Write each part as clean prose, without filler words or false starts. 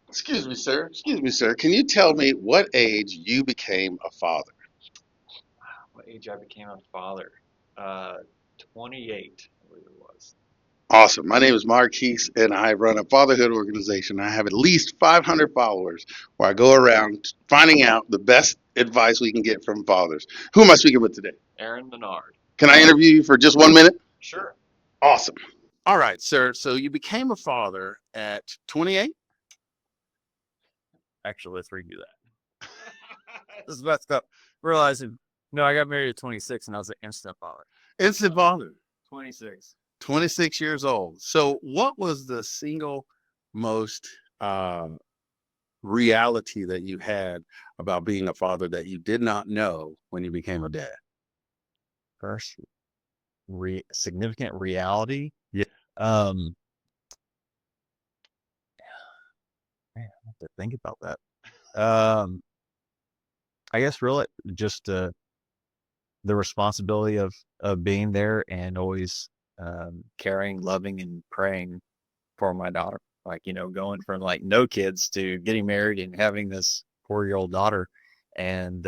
Excuse me, sir. Excuse me, sir. Can you tell me what age you became a father? What age I became a father? Uh, 28, I believe it was. Awesome. My name is Marquise, and I run a fatherhood organization. I have at least 500 followers where I go around finding out the best advice we can get from fathers. Who am I speaking with today? Aaron Menard. Can I interview you for just 1 minute? Sure. Awesome. All right, sir. So you became a father at 28? Actually, let's redo that. This is messed up. Realizing, no, I got married at 26 and I was an instant father. Instant father. 26. 26 years old. So what was the single most reality that you had about being a father that you did not know when you became a dad? First, significant reality. Yeah. Um, Man, I have to think about that. I guess really just the responsibility of being there and always caring, loving, and praying for my daughter. Like, going from like no kids to getting married and having this 4-year-old daughter and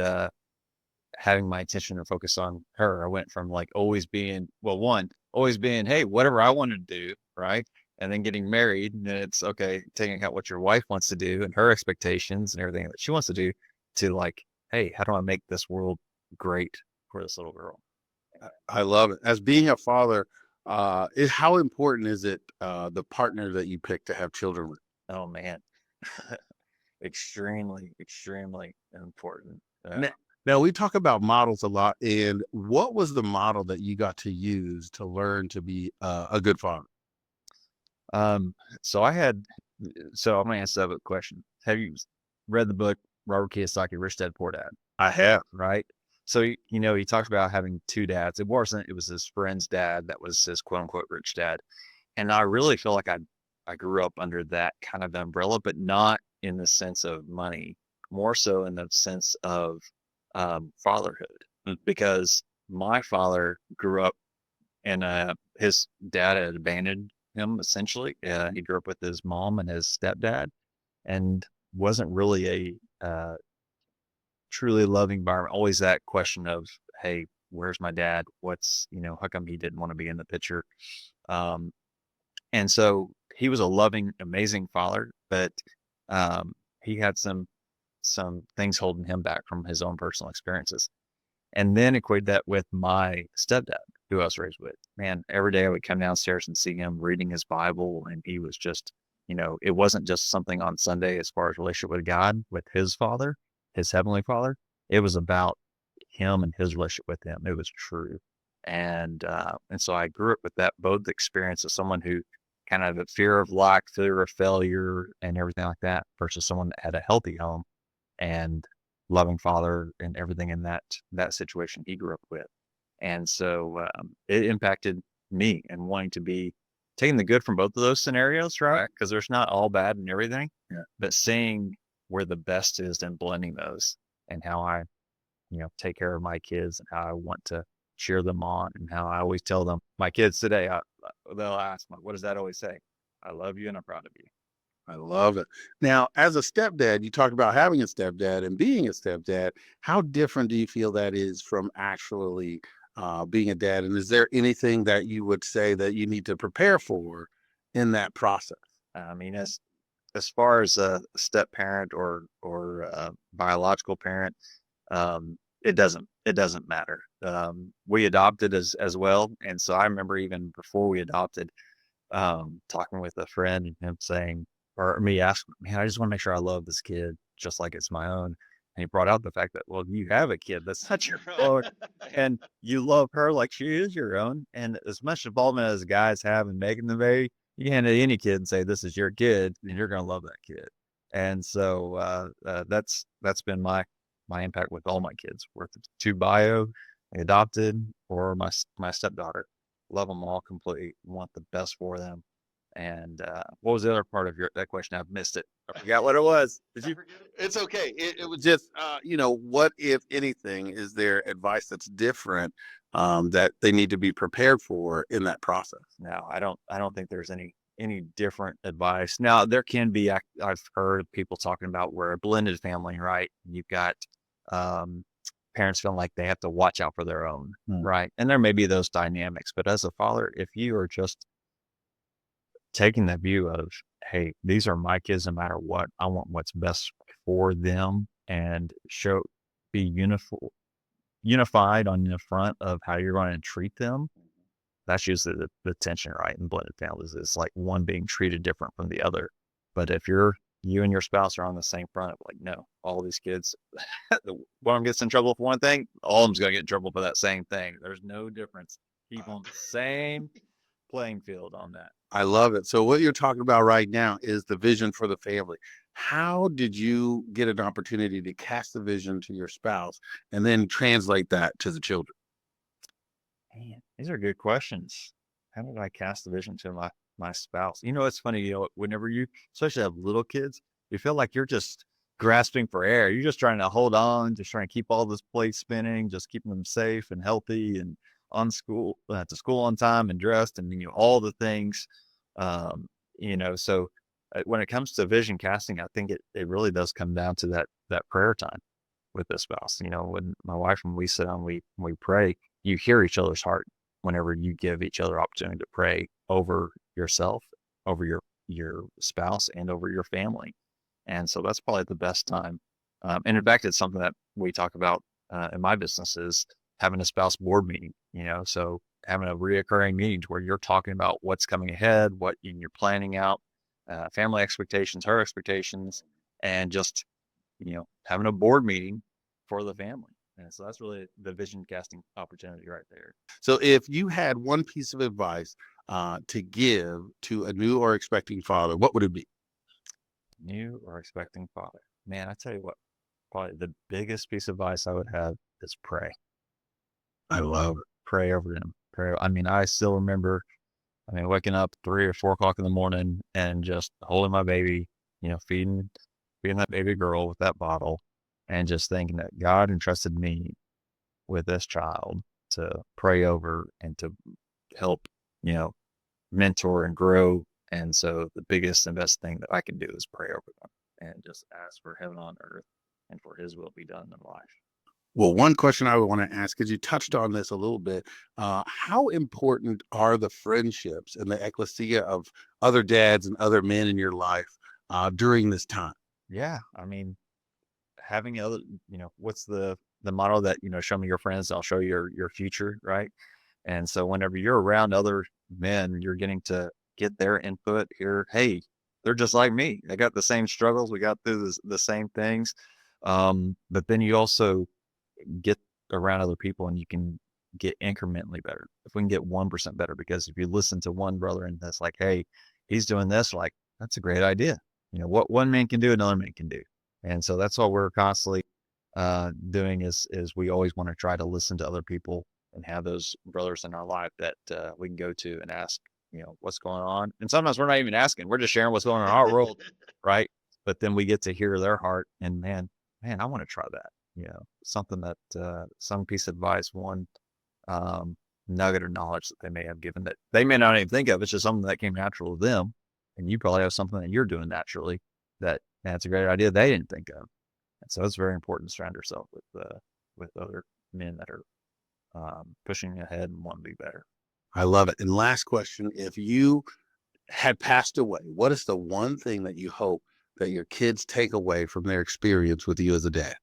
having my attention and focus on her. I went from like always being, well, one, always being, hey, whatever I want to do, right? And then getting married, and then it's okay, taking account what your wife wants to do and her expectations and everything that she wants to do, to like, hey, how do I make this world great for this little girl? I love it. As being a father, how important is it the partner that you pick to have children with? Oh man, extremely, extremely important. Now, now we talk about models a lot, and what was the model that you got to use to learn to be a good father? Um, so I had, so I'm gonna answer that with a question. Have you read the book Robert Kiyosaki, Rich Dad Poor Dad? I have. Right. So he talks about having two dads. It was his friend's dad that was his quote unquote rich dad. And I really feel like I grew up under that kind of umbrella, but not in the sense of money, more so in the sense of fatherhood, because my father grew up and his dad had abandoned him essentially. He grew up with his mom and his stepdad, and wasn't really a truly loving environment. Always that question of, hey, where's my dad? How come he didn't want to be in the picture? Um, and so he was a loving, amazing father, but he had some things holding him back from his own personal experiences. And then equate that with my stepdad, who I was raised with. Man, every day I would come downstairs and see him reading his Bible, and he was just, it wasn't just something on Sunday as far as relationship with God, with his father, his heavenly father. It was about him and his relationship with him. It was true. And so I grew up with that both experience of someone who kind of a fear of lack, fear of failure, and everything like that, versus someone that had a healthy home and loving father and everything in that situation he grew up with. And so it impacted me and wanting to be taking the good from both of those scenarios, right? Because there's not all bad and everything, Yeah. but seeing where the best is and blending those, and how I, take care of my kids and how I want to cheer them on, and how I always tell them, my kids today, they'll ask me, what does that always say? I love you and I'm proud of you. I love it. Now, as a stepdad, you talked about having a stepdad and being a stepdad. How different do you feel that is from actually being a dad? And is there anything that you would say that you need to prepare for in that process? I mean, as far as a step parent or biological parent, it doesn't matter. We adopted as well, and so I remember even before we adopted, talking with a friend and him saying, or me asking, man, I just want to make sure I love this kid just like it's my own. And he brought out the fact that, well, you have a kid that's not your own, and you love her like she is your own. And as much involvement as guys have in making the baby, you can hand it to any kid and say, this is your kid, and you're going to love that kid. And so that's been my impact with all my kids, worth two bio, adopted, or my stepdaughter. Love them all completely, want the best for them. And what was the other part of that question? I've missed it. I forgot what it was. Did you? It's okay. It was just, what, if anything, is there advice that's different that they need to be prepared for in that process? No, I don't think there's any different advice. Now, there can be, I've heard people talking about where a blended family, right? You've got um, parents feeling like they have to watch out for their own, Mm. right? And there may be those dynamics, but as a father, if you are just taking the view of, hey, these are my kids no matter what, I want what's best for them and be unified on the front of how you're going to treat them. That's usually the tension, right? In blended families is like one being treated different from the other. But if you and your spouse are on the same front of like, no, all these kids, one of them gets in trouble for one thing, all of them's going to get in trouble for that same thing. There's no difference. Keep on the same playing field on that. I love it. So what you're talking about right now is the vision for the family. How did you get an opportunity to cast the vision to your spouse and then translate that to the children? Man, these are good questions. How did I cast the vision to my spouse? You know, it's funny, whenever you especially have little kids, you feel like you're just grasping for air. You're just trying to hold on, just trying to keep all this plate spinning, just keeping them safe and healthy and to school on time and dressed and all the things. Um, so when it comes to vision casting, I think it really does come down to that prayer time with the spouse. When my wife and we sit down, we pray, you hear each other's heart whenever you give each other opportunity to pray over yourself, over your spouse, and over your family. And so that's probably the best time. And in fact, it's something that we talk about in my business is having a spouse board meeting, so having a reoccurring meeting where you're talking about what's coming ahead, what you're planning out, family expectations, her expectations, and just, having a board meeting for the family. And so that's really the vision casting opportunity right there. So if you had one piece of advice to give to a new or expecting father, what would it be? New or expecting father. Man, I tell you what, probably the biggest piece of advice I would have is pray. I love it. Pray over them. Pray. I mean, I still remember, waking up 3 or 4 o'clock in the morning and just holding my baby, feeding that baby girl with that bottle and just thinking that God entrusted me with this child to pray over and to help, mentor and grow. And so the biggest and best thing that I can do is pray over them and just ask for heaven on earth and for his will be done in life. Well, one question I would want to ask, because you touched on this a little bit, how important are the friendships and the ecclesia of other dads and other men in your life during this time? Yeah. I mean, having other, what's the motto that, show me your friends, I'll show you your future, right? And so whenever you're around other men, you're getting to get their input here. Hey, they're just like me. They got the same struggles. We got through the same things. But then you also get around other people and you can get incrementally better. If we can get 1% better, because if you listen to one brother and that's like, hey, he's doing this, like, that's a great idea. What one man can do, another man can do. And so that's what we're constantly doing is we always want to try to listen to other people and have those brothers in our life that we can go to and ask, what's going on. And sometimes we're not even asking, we're just sharing what's going on in our world, right? But then we get to hear their heart and man, I want to try that. Something that some piece of advice, one nugget of knowledge that they may have given that they may not even think of. It's just something that came natural to them. And you probably have something that you're doing naturally that's a great idea they didn't think of. And so it's very important to surround yourself with other men that are pushing ahead and want to be better. I love it. And last question, if you had passed away, what is the one thing that you hope that your kids take away from their experience with you as a dad?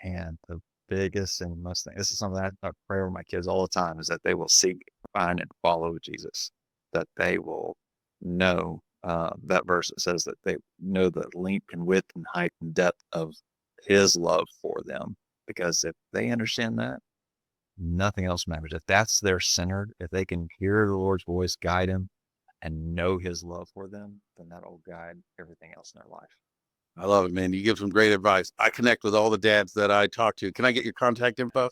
And the biggest and most thing, this is something I pray over my kids all the time, is that they will seek, find, and follow Jesus. That they will know that verse that says that they know the length and width and height and depth of his love for them. Because if they understand that, nothing else matters. If that's their centered, if they can hear the Lord's voice, guide him, and know his love for them, then that'll guide everything else in their life. I love it, man. You give some great advice. I connect with all the dads that I talk to. Can I get your contact info?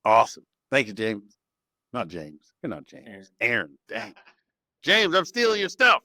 Awesome. Thank you, James. Not James. You're not James. Aaron. Dang. James, I'm stealing your stuff.